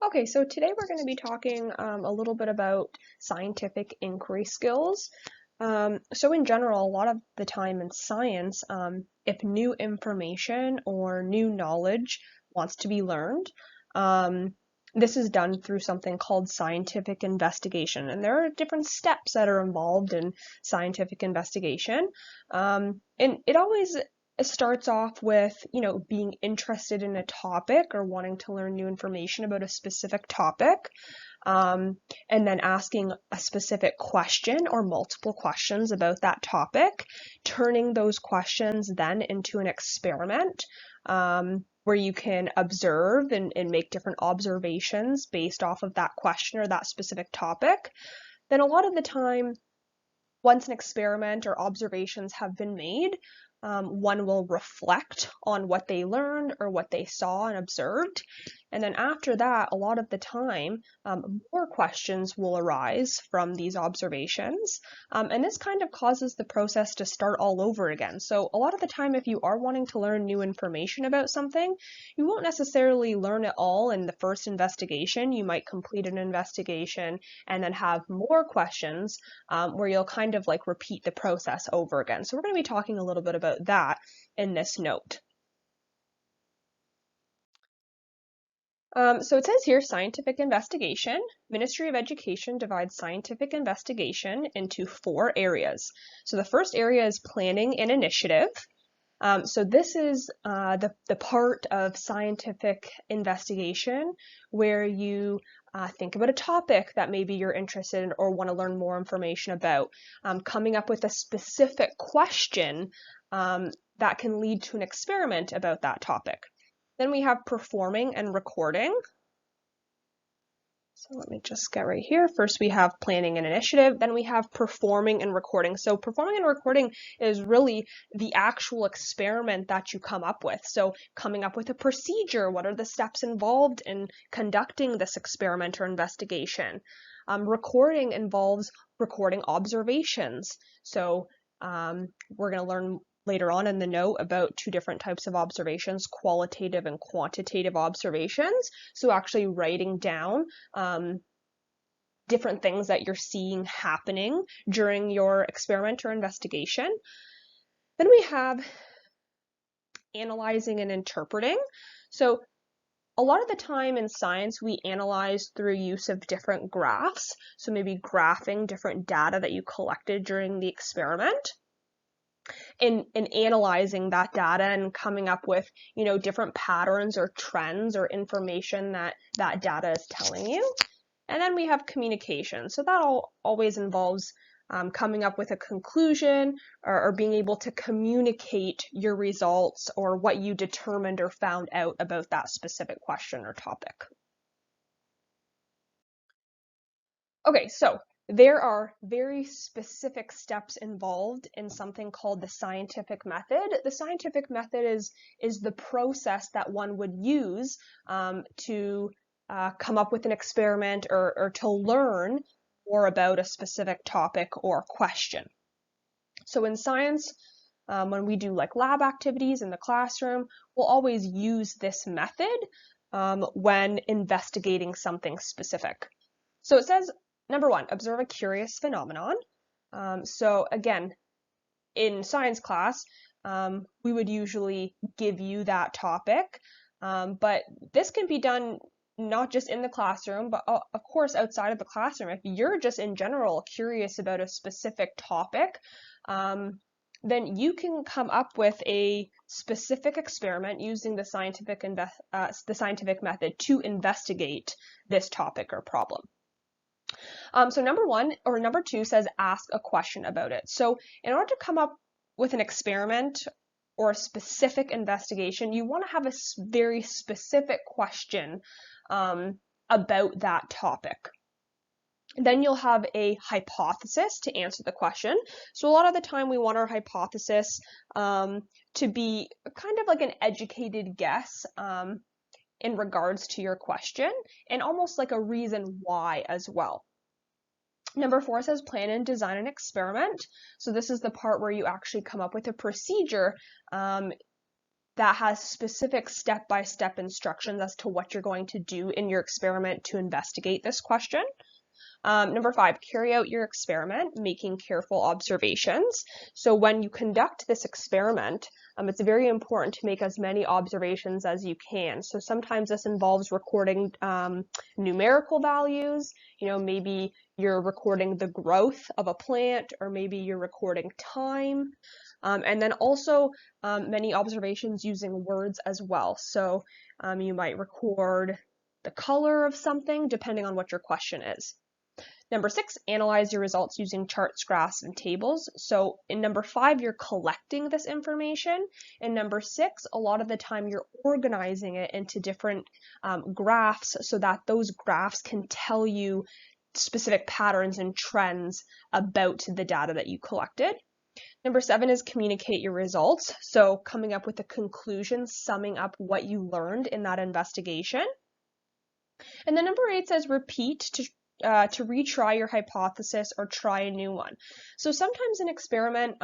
Okay, so today we're going to be talking a little bit about scientific inquiry skills. So in general, a lot of the time in science, if new information or new knowledge wants to be learned, um, this is done through something called scientific investigation. And there are different steps that are involved in scientific investigation. And it always starts off with, being interested in a topic or wanting to learn new information about a specific topic, um, and then asking a specific question or multiple questions about that topic, turning those questions then into an experiment, where you can observe and make different observations based off of that question or that specific topic. Then a lot of the time, once an experiment or observations have been made, one will reflect on what they learned or what they saw and observed. And then after that, a lot of the time, more questions will arise from these observations. And this kind of causes the process to start all over again. So a lot of the time, if you are wanting to learn new information about something, you won't necessarily learn it all in the first investigation. You might complete an investigation and then have more questions, where you'll kind of like repeat the process over again. So we're going to be talking a little bit about that in this note. So it says here, scientific investigation. Ministry of Education divides scientific investigation into 4 areas. So the first area is planning and initiative. So this is the part of scientific investigation where you think about a topic that maybe you're interested in or want to learn more information about, coming up with a specific question that can lead to an experiment about that topic. Then we have performing and recording. So let me just get right here. First, we have planning and initiative. Then we have performing and recording. So performing and recording is really the actual experiment that you come up with. So coming up with a procedure. What are the steps involved in conducting this experiment or investigation? Recording involves recording observations. So we're going to learn later on in the note about 2 different types of observations, qualitative and quantitative observations. So actually writing down different things that you're seeing happening during your experiment or investigation. Then we have analyzing and interpreting. So a lot of the time in science, we analyze through use of different graphs. So maybe graphing different data that you collected during the experiment, in analyzing that data and coming up with, different patterns or trends or information that that data is telling you. And then we have communication. So that always involves coming up with a conclusion or being able to communicate your results or what you determined or found out about that specific question or topic. Okay, so there are very specific steps involved in something called the scientific method. The scientific method is the process that one would use to come up with an experiment or to learn more about a specific topic or question. So in science, when we do like lab activities in the classroom, we'll always use this method when investigating something specific. So it says, number 1, observe a curious phenomenon. So again, in science class, we would usually give you that topic, but this can be done not just in the classroom, but of course outside of the classroom. If you're just in general curious about a specific topic, then you can come up with a specific experiment using the scientific method to investigate this topic or problem. So number 2 says ask a question about it. So in order to come up with an experiment or a specific investigation, you want to have a very specific question about that topic. Then you'll have a hypothesis to answer the question. So a lot of the time we want our hypothesis to be kind of like an educated guess in regards to your question, and almost like a reason why as well. Number 4 says plan and design an experiment. So this is the part where you actually come up with a procedure that has specific step-by-step instructions as to what you're going to do in your experiment to investigate this question. Number 5, carry out your experiment, making careful observations. So when you conduct this experiment, it's very important to make as many observations as you can. So sometimes this involves recording numerical values. Maybe you're recording the growth of a plant, or maybe you're recording time. And then also many observations using words as well. So you might record the color of something depending on what your question is. Number 6, analyze your results using charts, graphs, and tables. So in number 5, you're collecting this information. In number 6, a lot of the time you're organizing it into different graphs so that those graphs can tell you specific patterns and trends about the data that you collected. Number 7 is communicate your results. So coming up with a conclusion, summing up what you learned in that investigation. And then number 8 says repeat to retry your hypothesis or try a new one. So sometimes an experiment,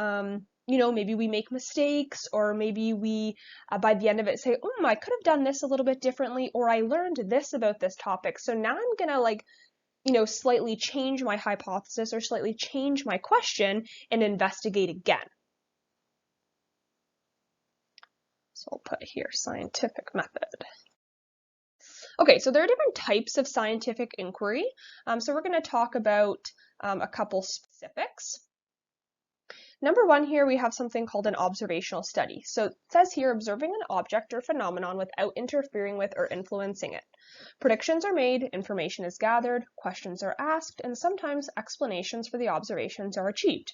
maybe we make mistakes, or maybe we, by the end of it, say, I could have done this a little bit differently, or I learned this about this topic. So now I'm gonna slightly change my hypothesis or slightly change my question and investigate again. So I'll put here scientific method. Okay, so there are different types of scientific inquiry. So we're going to talk about a couple specifics. Number 1 here, we have something called an observational study. So it says here, observing an object or phenomenon without interfering with or influencing it. Predictions are made, information is gathered, questions are asked, and sometimes explanations for the observations are achieved.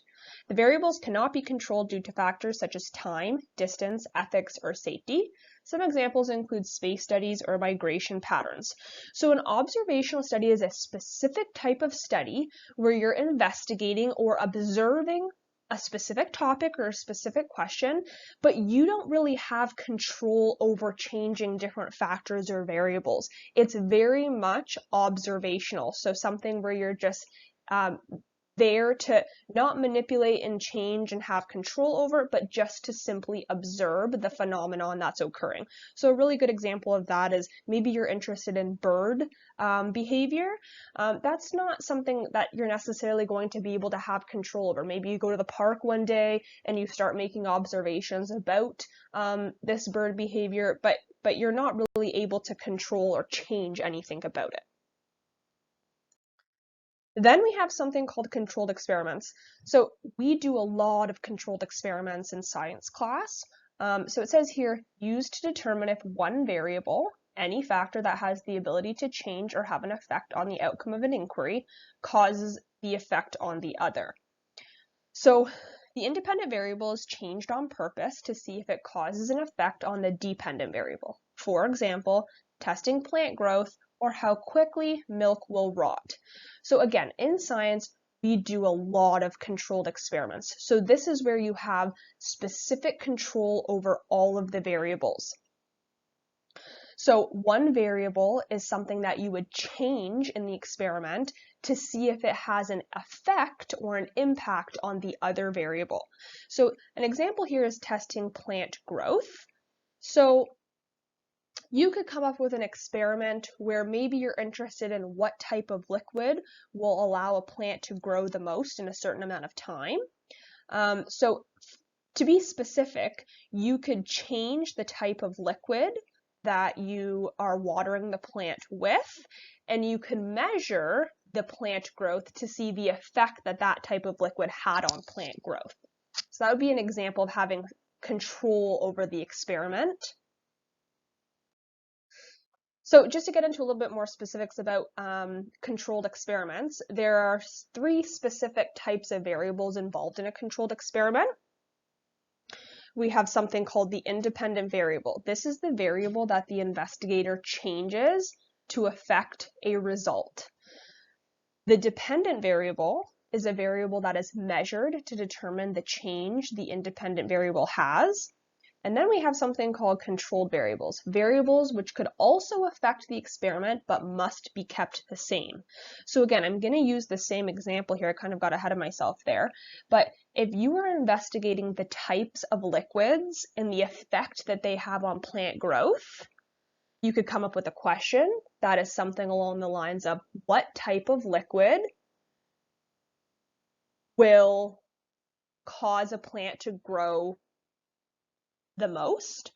The variables cannot be controlled due to factors such as time, distance, ethics, or safety. Some examples include space studies or migration patterns. So an observational study is a specific type of study where you're investigating or observing a specific topic or a specific question, but you don't really have control over changing different factors or variables. It's very much observational. So something where you're just there to not manipulate and change and have control over it, but just to simply observe the phenomenon that's occurring. So a really good example of that is maybe you're interested in bird behavior. That's not something that you're necessarily going to be able to have control over. Maybe you go to the park one day and you start making observations about this bird behavior, but you're not really able to control or change anything about it. Then we have something called controlled experiments. So we do a lot of controlled experiments in science class. So it says here, used to determine if one variable, any factor that has the ability to change or have an effect on the outcome of an inquiry, causes the effect on the other. So the independent variable is changed on purpose to see if it causes an effect on the dependent variable. For example, testing plant growth or how quickly milk will rot. So again, in science, we do a lot of controlled experiments. So this is where you have specific control over all of the variables. So one variable is something that you would change in the experiment to see if it has an effect or an impact on the other variable. So an example here is testing plant growth. So you could come up with an experiment where maybe you're interested in what type of liquid will allow a plant to grow the most in a certain amount of time. So to be specific, you could change the type of liquid that you are watering the plant with, and you can measure the plant growth to see the effect that that type of liquid had on plant growth. So that would be an example of having control over the experiment. So just to get into a little bit more specifics about controlled experiments, there are 3 specific types of variables involved in a controlled experiment. We have something called the independent variable. This is the variable that the investigator changes to affect a result. The dependent variable is a variable that is measured to determine the change the independent variable has. And then we have something called controlled variables, variables which could also affect the experiment but must be kept the same. So again, I'm going to use the same example here. I kind of got ahead of myself there. But if you were investigating the types of liquids and the effect that they have on plant growth, you could come up with a question that is something along the lines of, what type of liquid will cause a plant to grow the most?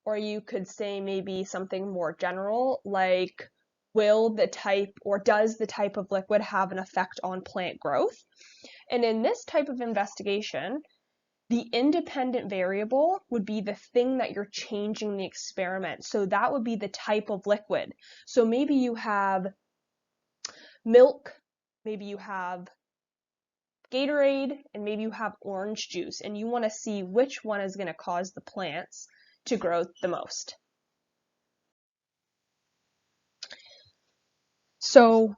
Or you could say maybe something more general, like, will the type or does the type of liquid have an effect on plant growth? And in this type of investigation, the independent variable would be the thing that you're changing the experiment. So that would be the type of liquid. So maybe you have milk, maybe you have Gatorade, and maybe you have orange juice, and you want to see which one is going to cause the plants to grow the most. So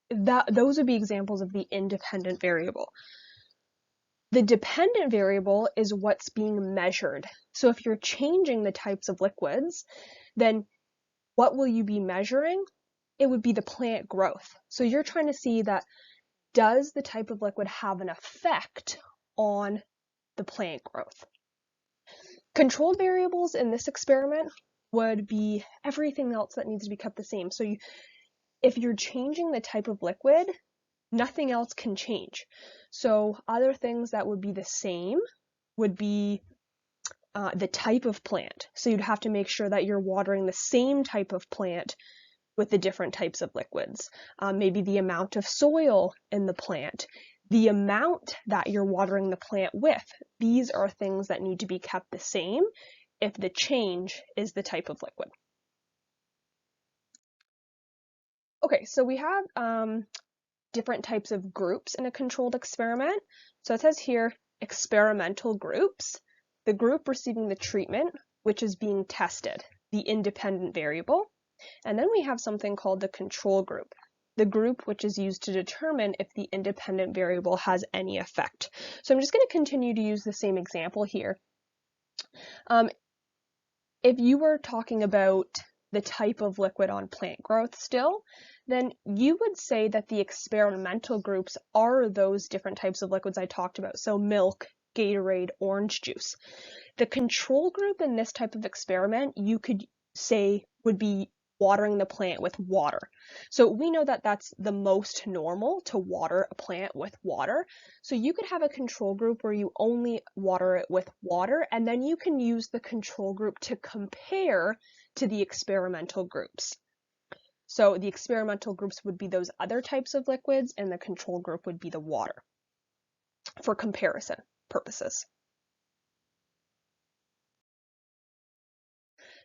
those would be examples of the independent variable. The dependent variable is what's being measured. So if you're changing the types of liquids, then what will you be measuring? It would be the plant growth. So you're trying to see that, does the type of liquid have an effect on the plant growth? Controlled variables in this experiment would be everything else that needs to be kept the same. So if you're changing the type of liquid, nothing else can change. So other things that would be the same would be the type of plant. So you'd have to make sure that you're watering the same type of plant with the different types of liquids. Maybe the amount of soil in the plant, the amount that you're watering the plant with. These are things that need to be kept the same if the change is the type of liquid. Okay, so we have different types of groups in a controlled experiment. So it says here, experimental groups, the group receiving the treatment, which is being tested, the independent variable. And then we have something called the control group, the group which is used to determine if the independent variable has any effect. So I'm just going to continue to use the same example here. If you were talking about the type of liquid on plant growth still, then you would say that the experimental groups are those different types of liquids I talked about. So milk, Gatorade, orange juice. The control group in this type of experiment, you could say would be watering the plant with water. So we know that that's the most normal, to water a plant with water. So you could have a control group where you only water it with water, and then you can use the control group to compare to the experimental groups. So the experimental groups would be those other types of liquids, and the control group would be the water for comparison purposes.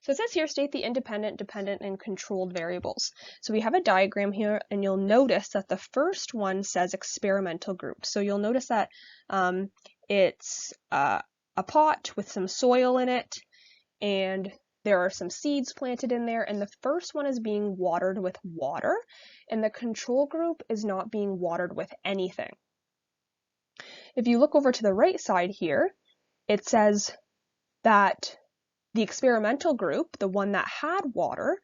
So it says here, state the independent, dependent, and controlled variables. So we have a diagram here, and you'll notice that the first one says experimental group. So you'll notice that it's a pot with some soil in it, and there are some seeds planted in there, and the first one is being watered with water, and the control group is not being watered with anything. If you look over to the right side here, it says that the experimental group, the one that had water,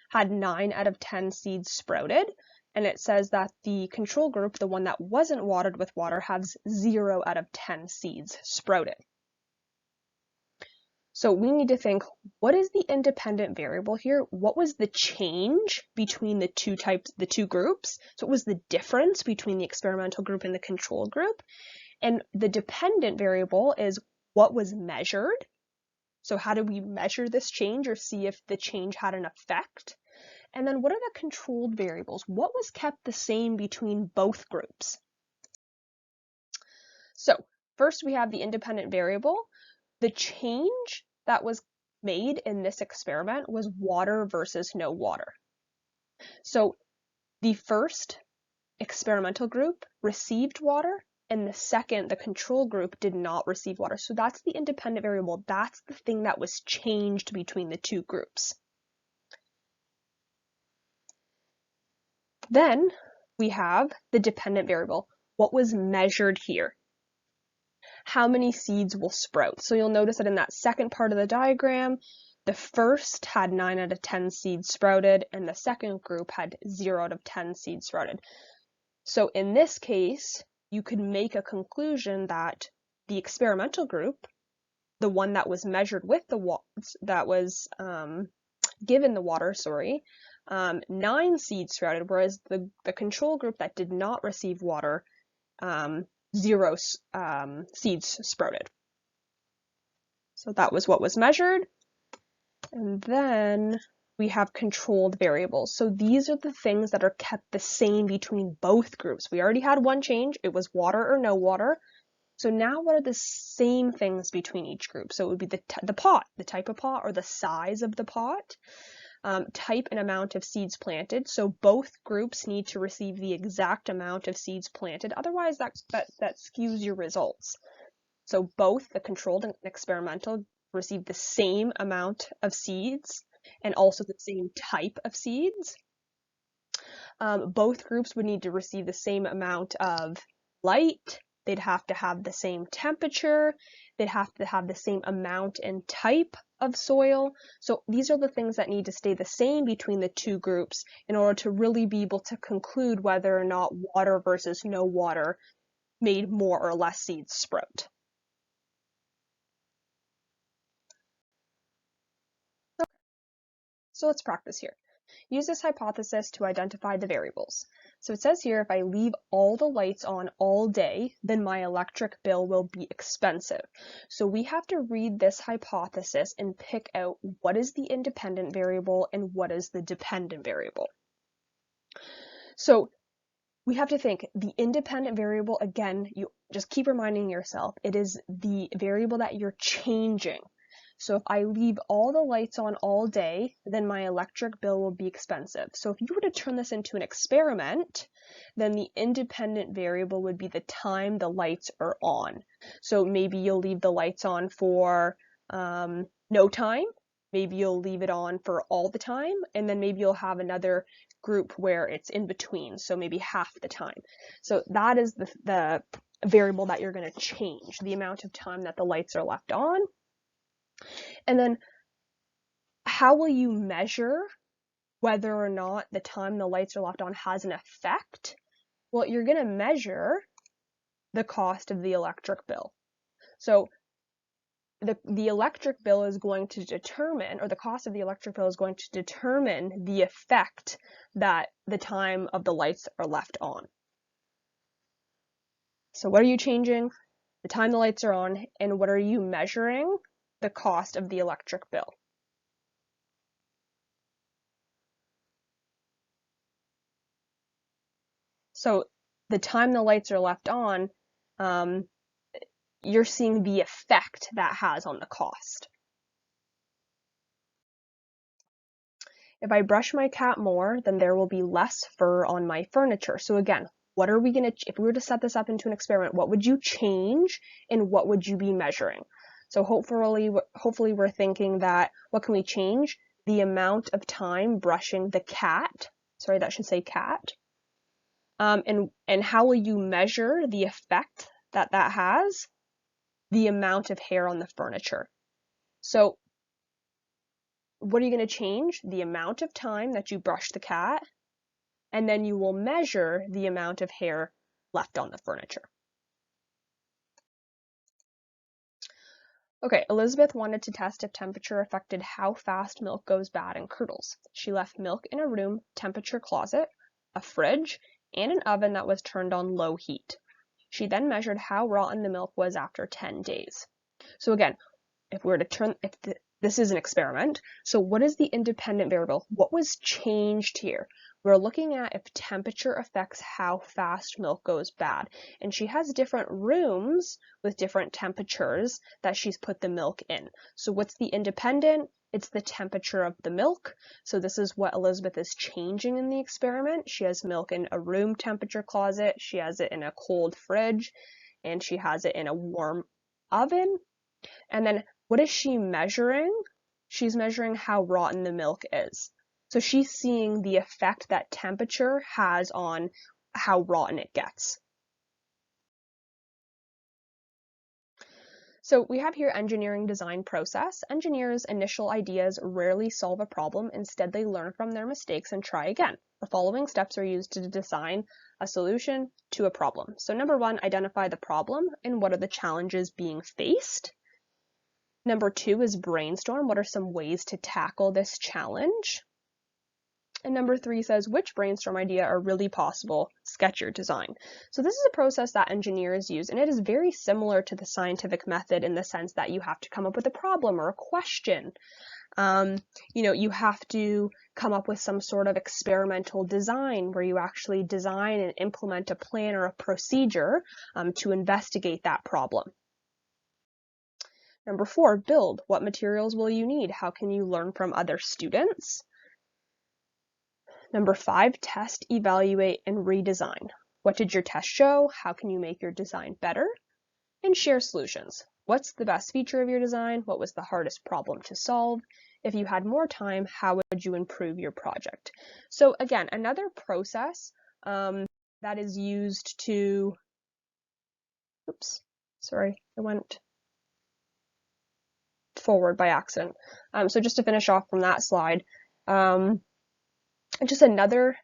had 9 out of 10 seeds sprouted, and it says that the control group, the one that wasn't watered with water, has 0 out of 10 seeds sprouted. So we need to think, what is the independent variable here? What was the change between the two groups? So what was the difference between the experimental group and the control group? And the dependent variable is what was measured. So how do we measure this change or see if the change had an effect? And then what are the controlled variables? What was kept the same between both groups? So first we have the independent variable. The change that was made in this experiment was water versus no water. So the first experimental group received water, and the second, the control group, did not receive water. So that's the independent variable. That's the thing that was changed between the two groups. Then we have the dependent variable. What was measured here? how many seeds will sprout. So you'll notice that in that second part of the diagram, the first had 9 out of 10 seeds sprouted, and the second group had 0 out of 10 seeds sprouted. So in this case, you could make a conclusion that the experimental group, the one that was measured with the given the water, 9 seeds sprouted, whereas the control group that did not receive water, 0 seeds sprouted. So that was what was measured. And then we have controlled variables. So these are the things that are kept the same between both groups. We already had one change. It was water or no water. So now what are the same things between each group? So it would be the pot, the type of pot, or the size of the pot, type and amount of seeds planted. So both groups need to receive the exact amount of seeds planted. Otherwise, that skews your results. So both the controlled and experimental receive the same amount of seeds and also the same type of seeds. Both groups would need to receive the same amount of light. They'd have to have the same temperature. They'd have to have the same amount and type of soil. So these are the things that need to stay the same between the two groups in order to really be able to conclude whether or not water versus no water made more or less seeds sprout. Okay. So let's practice here. Use this hypothesis to identify the variables. So it says here, if I leave all the lights on all day, then my electric bill will be expensive. So we have to read this hypothesis and pick out what is the independent variable and what is the dependent variable. So we have to think the independent variable, again, you just keep reminding yourself, it is the variable that you're changing. So if I leave all the lights on all day, then my electric bill will be expensive. So if you were to turn this into an experiment, then the independent variable would be the time the lights are on. So maybe you'll leave the lights on for no time, maybe you'll leave it on for all the time, and then maybe you'll have another group where it's in between, so maybe half the time. So that is the variable that you're going to change, the amount of time that the lights are left on. And then how will you measure whether or not the time the lights are left on has an effect? Well, you're going to measure the cost of the electric bill. So the electric bill is going to determine, or the cost of the electric bill is going to determine the effect that the time of the lights are left on. So what are you changing? The time the lights are on, and what are you measuring? The cost of the electric bill. So the time the lights are left on, you're seeing the effect that has on the cost. If I brush my cat more, then there will be less fur on my furniture. So again, what are we going to, if we were to set this up into an experiment, what would you change and what would you be measuring? So hopefully we're thinking that, what can we change? The amount of time brushing the cat. Sorry, that should say cat. And how will you measure the effect that has? The amount of hair on the furniture. So what are you going to change? The amount of time that you brush the cat, and then you will measure the amount of hair left on the furniture. Okay, Elizabeth wanted to test if temperature affected how fast milk goes bad and curdles. She left milk in a room temperature closet, a fridge, and an oven that was turned on low heat. She then measured how rotten the milk was after 10 days. So again, if we were to this is an experiment, so what is the independent variable? What was changed here? We're looking at if temperature affects how fast milk goes bad. And she has different rooms with different temperatures that she's put the milk in. So what's the independent? It's the temperature of the milk. So this is what Elizabeth is changing in the experiment. She has milk in a room temperature closet, she has it in a cold fridge, and she has it in a warm oven. And then what is she measuring? She's measuring how rotten the milk is. So she's seeing the effect that temperature has on how rotten it gets. So we have here engineering design process. Engineers' initial ideas rarely solve a problem. Instead, they learn from their mistakes and try again. The following steps are used to design a solution to a problem. So number one, identify the problem and what are the challenges being faced. Number two is brainstorm. What are some ways to tackle this challenge? And number three says, which brainstorm idea are really possible? Sketch your design. So this is a process that engineers use, and it is very similar to the scientific method in the sense that you have to come up with a problem or a question. You have to come up with some sort of experimental design where you actually design and implement a plan or a procedure to investigate that problem. Number four, build. What materials will you need? How can you learn from other students? Number five, test, evaluate, and redesign. What did your test show? How can you make your design better? And share solutions. What's the best feature of your design? What was the hardest problem to solve? If you had more time, how would you improve your project? So again, another process that is used to, oops, sorry, I went forward by accident. So just to finish off from that slide, just another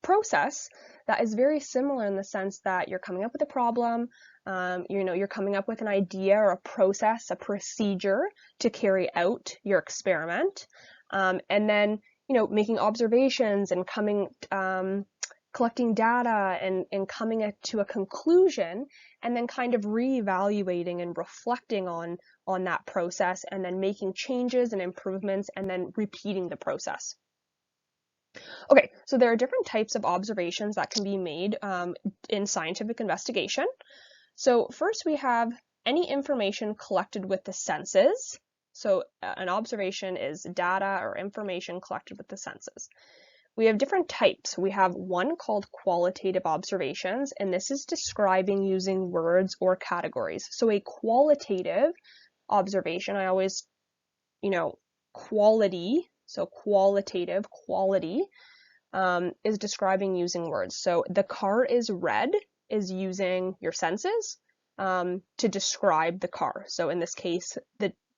process that is very similar in the sense that you're coming up with a problem, you're coming up with an idea or a process, a procedure to carry out your experiment, and then making observations and collecting data and coming to a conclusion, and then kind of reevaluating and reflecting on that process, and then making changes and improvements, and then repeating the process. Okay, so there are different types of observations that can be made in scientific investigation. So first we have any information collected with the senses. So an observation is data or information collected with the senses. We have different types. We have one called qualitative observations, and this is describing using words or categories. So a qualitative observation, I always, quality, so qualitative, quality, is describing using words. So the car is red is using your senses to describe the car. So in this case,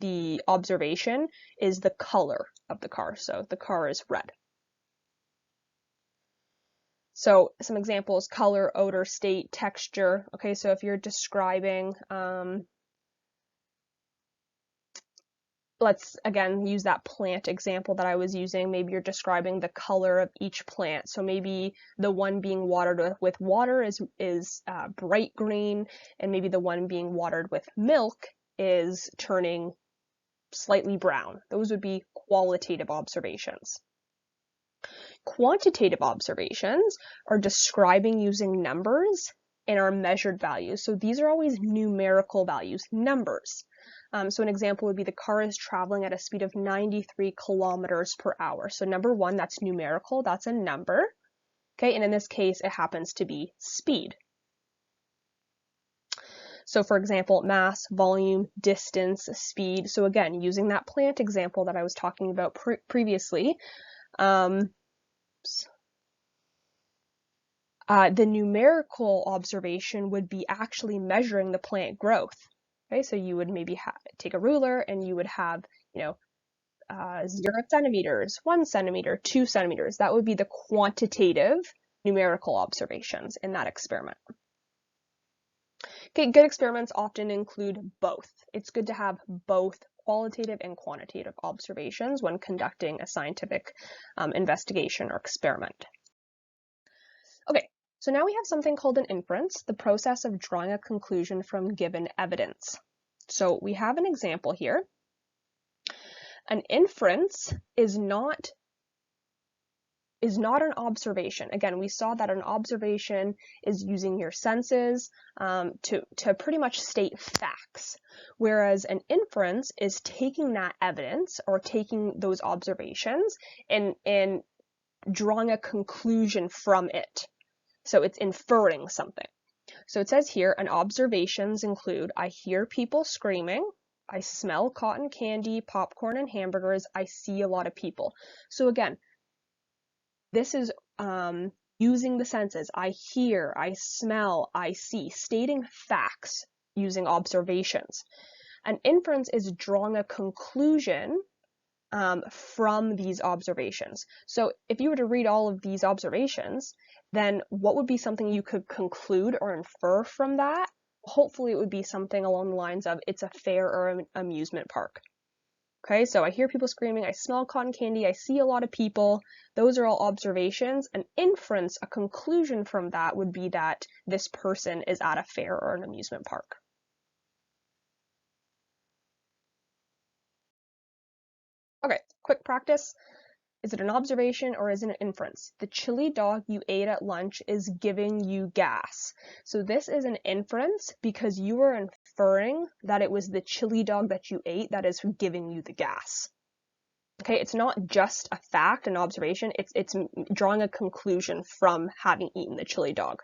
the observation is the color of the car. So the car is red. So some examples: color, odor, state, texture. Okay, so if you're describing, let's again use that plant example that I was using. Maybe you're describing the color of each plant. So maybe the one being watered with water is bright green, and maybe the one being watered with milk is turning slightly brown. Those would be qualitative observations. Quantitative observations are describing using numbers and are measured values. So these are always numerical values, numbers. So an example would be the car is traveling at a speed of 93 kilometers per hour. So number one, that's numerical, that's a number. Okay, and in this case, it happens to be speed. So for example, mass, volume, distance, speed. So again, using that plant example that I was talking about previously, the numerical observation would be actually measuring the plant growth. Okay, so you would maybe take a ruler and you would have, 0 centimeters, 1 centimeter, 2 centimeters. That would be the quantitative numerical observations in that experiment. Okay, good experiments often include both. It's good to have both qualitative and quantitative observations when conducting a scientific investigation or experiment. Okay, so now we have something called an inference, the process of drawing a conclusion from given evidence. So we have an example here. An inference is not an observation. Again, we saw that an observation is using your senses to pretty much state facts, whereas an inference is taking that evidence or taking those observations and drawing a conclusion from it. So it's inferring something. So it says here, and observations include: I hear people screaming, I smell cotton candy, popcorn, and hamburgers, I see a lot of people. So again, this is using the senses. I hear, I smell, I see, stating facts using observations. An inference is drawing a conclusion from these observations. So if you were to read all of these observations, then what would be something you could conclude or infer from that? Hopefully it would be something along the lines of, it's a fair or an amusement park. Okay, so I hear people screaming, I smell cotton candy, I see a lot of people. Those are all observations. An inference, a conclusion from that would be that this person is at a fair or an amusement park. Okay, quick practice. Is it an observation or is it an inference? The chili dog you ate at lunch is giving you gas. So this is an inference because you are inferring that it was the chili dog that you ate that is giving you the gas. Okay, it's not just a fact, an observation, it's drawing a conclusion from having eaten the chili dog.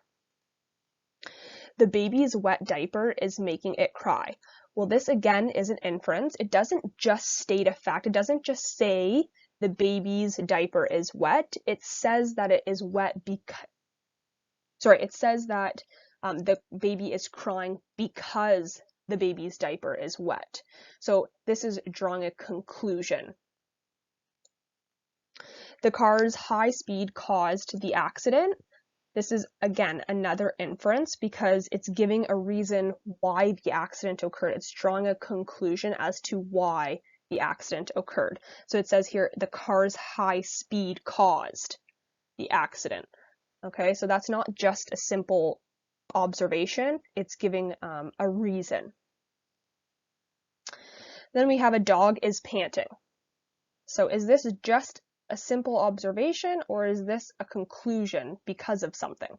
The baby's wet diaper is making it cry. Well, this again is an inference. It doesn't just state a fact. It doesn't just say the baby's diaper is wet. It says that it is wet because, it says that the baby is crying because the baby's diaper is wet. So this is drawing a conclusion. The car's high speed caused the accident. This is, again, another inference because it's giving a reason why the accident occurred. It's drawing a conclusion as to why the accident occurred. So it says here, the car's high speed caused the accident. Okay, so that's not just a simple observation, it's giving a reason. Then we have a dog is panting. So is this just a simple observation or is this a conclusion because of something?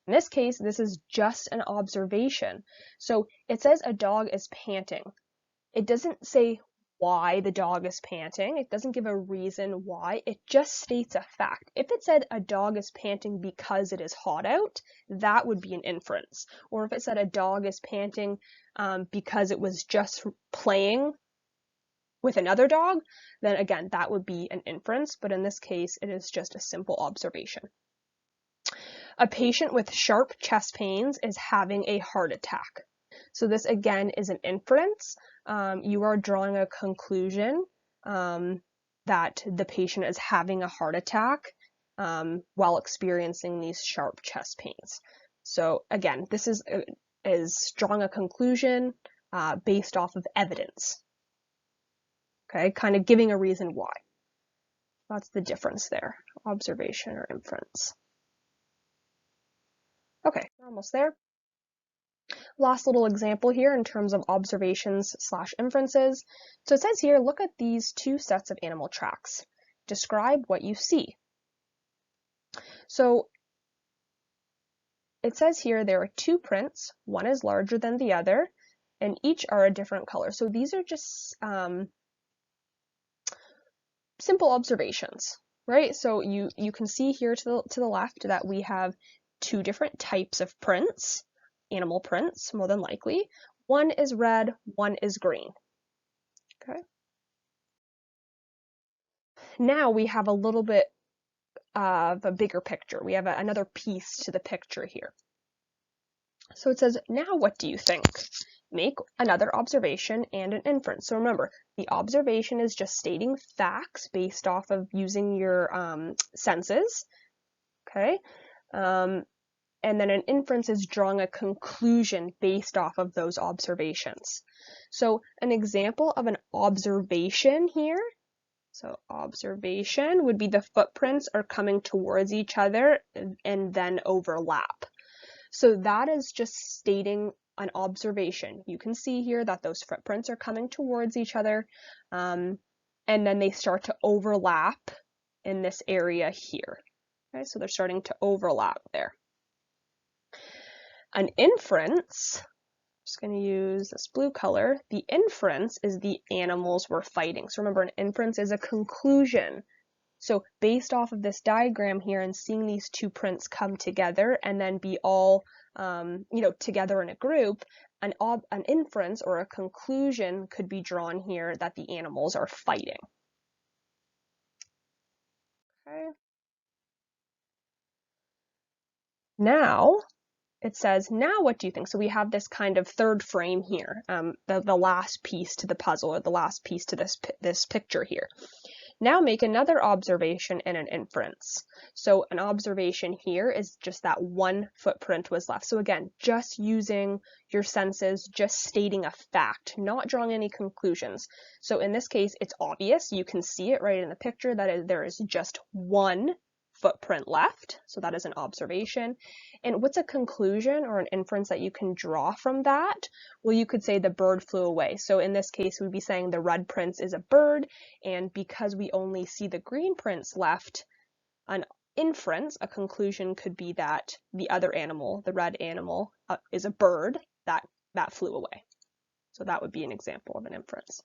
In this case, this is just an observation. So it says a dog is panting. It doesn't say why the dog is panting. It doesn't give a reason why. It just states a fact. If it said a dog is panting because it is hot out, that would be an inference. Or if it said a dog is panting because it was just playing with another dog, then again, that would be an inference, but in this case, it is just a simple observation. A patient with sharp chest pains is having a heart attack. So this again is an inference. You are drawing a conclusion that the patient is having a heart attack while experiencing these sharp chest pains. So again, this is drawing a conclusion based off of evidence. Okay, kind of giving a reason why. That's the difference there, observation or inference. Okay, we're almost there. Last little example here in terms of observations / inferences. So it says here, look at these two sets of animal tracks. Describe what you see. So it says here there are two prints, one is larger than the other, and each are a different color. So these are just simple observations, right? So you can see here to the left that we have two different types of prints, animal prints, more than likely. One is red, one is green. Okay. Now we have a little bit of a bigger picture. We have another piece to the picture here. So it says, now what do you think? Make another observation and an inference. So remember, the observation is just stating facts based off of using your senses, okay? And then an inference is drawing a conclusion based off of those observations. So an example of an observation here, so observation would be the footprints are coming towards each other and then overlap. So that is just stating an observation. You can see here that those footprints are coming towards each other, and then they start to overlap in this area here. Okay, so they're starting to overlap there. An inference, I'm just going to use this blue color, the inference is the animals were fighting. So remember, an inference is a conclusion. So based off of this diagram here and seeing these two prints come together and then be all together in a group, an inference or a conclusion could be drawn here that the animals are fighting. Okay. Now it says, now what do you think? So we have this kind of third frame here, the last piece to the puzzle, or the last piece to this picture here. Now make another observation and an inference. So an observation here is just that one footprint was left. So again, just using your senses, just stating a fact, not drawing any conclusions. So in this case, it's obvious. You can see it right in the picture that there is just one footprint left. So that is an observation. And what's a conclusion or an inference that you can draw from that? Well, you could say the bird flew away. So in this case, we'd be saying the red prince is a bird, and because we only see the green prints left, an inference, a conclusion could be that the other animal, the red animal, is a bird that flew away. So that would be an example of an inference.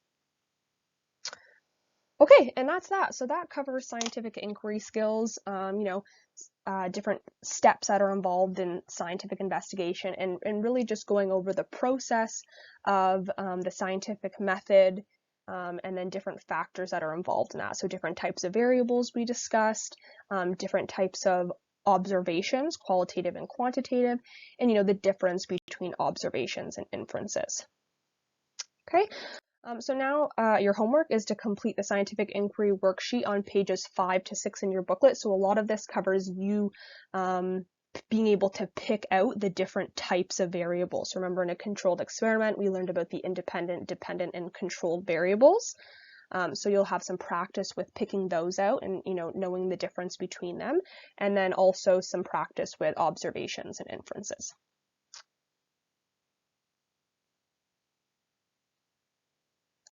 Okay, and that's that. So that covers scientific inquiry skills, different steps that are involved in scientific investigation, and really just going over the process of the scientific method, and then different factors that are involved in that. So different types of variables we discussed, different types of observations, qualitative and quantitative, and the difference between observations and inferences. Okay. So now your homework is to complete the scientific inquiry worksheet on pages 5 to 6 in your booklet. So a lot of this covers you being able to pick out the different types of variables. Remember, in a controlled experiment, we learned about the independent, dependent, and controlled variables. So you'll have some practice with picking those out and knowing the difference between them, and then also some practice with observations and inferences.